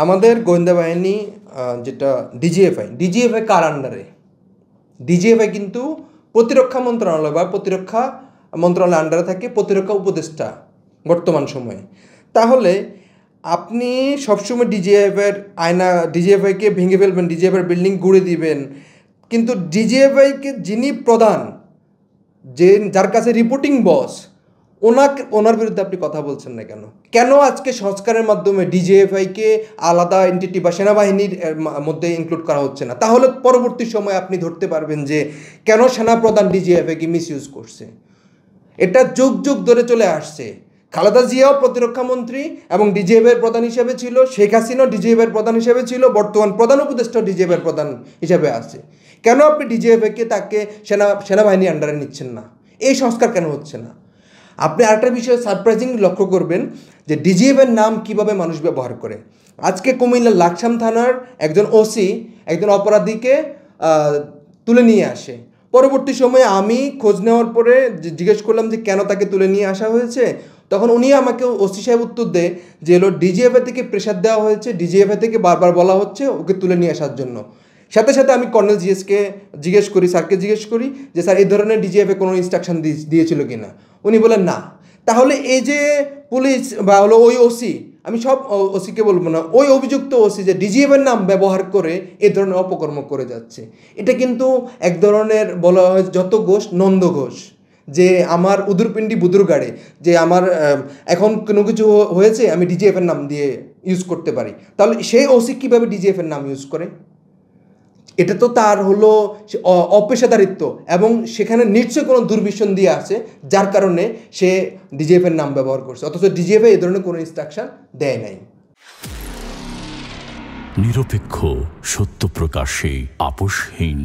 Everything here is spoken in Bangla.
আমাদের গোয়েন্দা বাহিনী যেটা ডিজিএফআই কার আন্ডারে? ডিজিএফআই কিন্তু প্রতিরক্ষা মন্ত্রণালয় বা প্রতিরক্ষা মন্ত্রণালয়ের আন্ডারে থাকে প্রতিরক্ষা উপদেষ্টা বর্তমান সময়ে। তাহলে আপনি সবসময় ডিজিএফআইকে ভেঙে ফেলবেন, ডিজিএফআইয়ের বিল্ডিং গুঁড়ে দিবেন, কিন্তু ডিজিএফআইকে যিনি প্রধান, যার কাছে রিপোর্টিং বস, ওনার বিরুদ্ধে আপনি কথা বলছেন না কেন? কেন আজকে সংস্কারের মাধ্যমে ডিজিএফআইকে আলাদা এন্টিটি বা সেনাবাহিনীর মধ্যে ইনক্লুড করা হচ্ছে না? তাহলে পরবর্তী সময় আপনি ধরতে পারবেন যে কেন সেনাপ্রধান ডিজিএফআইকে মিসইউজ করছে। এটা যুগ যুগ ধরে চলে আসছে। খালেদা জিয়াও প্রতিরক্ষা মন্ত্রী এবং ডিজিএফআইয়ের প্রধান হিসেবে ছিল, শেখ হাসিনাও ডিজিএফআইয়ের প্রধান হিসেবে ছিল, বর্তমান প্রধান উপদেষ্টাও ডিজিএফআইয়ের প্রধান হিসেবে আছে। কেন আপনি ডিজিএফআইকে তাকে সেনাবাহিনী আন্ডারে নিচ্ছেন না? এই সংস্কার কেন হচ্ছে না? আপনি আরেকটা বিষয়ে সারপ্রাইজিং লক্ষ্য করবেন যে ডিজিএফআইয়ের নাম কিভাবে মানুষ ব্যবহার করে। আজকে কুমিল্লার লাকসাম থানার একজন ওসি একজন অপরাধীকে তুলে নিয়ে আসে। পরবর্তী সময়ে আমি খোঁজ নেওয়ার পরে জিজ্ঞেস করলাম যে কেন তাকে তুলে নিয়ে আসা হয়েছে। তখন উনি আমাকে ওসি সাহেব উত্তর দেয় যে ডিজিএফআই থেকে প্রেশার দেওয়া হয়েছে, ডিজিএফআই থেকে বারবার বলা হচ্ছে ওকে তুলে নিয়ে আসার জন্য। সাথে সাথে আমি কর্নেল স্যারকে জিজ্ঞেস করি যে স্যার এই ধরনের ডিজিএফআই কোনো ইনস্ট্রাকশন দিয়েছিল কি না? উনি বলেন না। তাহলে এই যে পুলিশ বা ওই ওসি, আমি সব ওসিকে বলবো না, ওই অভিযুক্ত ওসি যে ডিজিএফআইয়ের নাম ব্যবহার করে এ ধরনের অপকর্ম করে যাচ্ছে, এটা কিন্তু এক ধরনের বলা হয় যত ঘোষ নন্দ ঘোষ, যে আমার উদুরপিণ্ডি বুদুর গাড়ে, যে আমার এখন কোনো কিছু হয়েছে আমি ডিজিএফের নাম দিয়ে ইউজ করতে পারি। তাহলে সেই ওসি কীভাবে ডিজিএফের নাম ইউজ করে? এটা তো তার হলো অপেশাদারিত্ব, এবং সেখানে নিশ্চয়ই কোনো দুর্বিষণ দিয়ে আছে যার কারণে সে ডিজিএফের নাম ব্যবহার করছে, অথচ ডিজিএফআই এই ধরনের কোনো ইনস্ট্রাকশন দেয় নাই। নিরপেক্ষ, সত্য প্রকাশে আপোষহীন।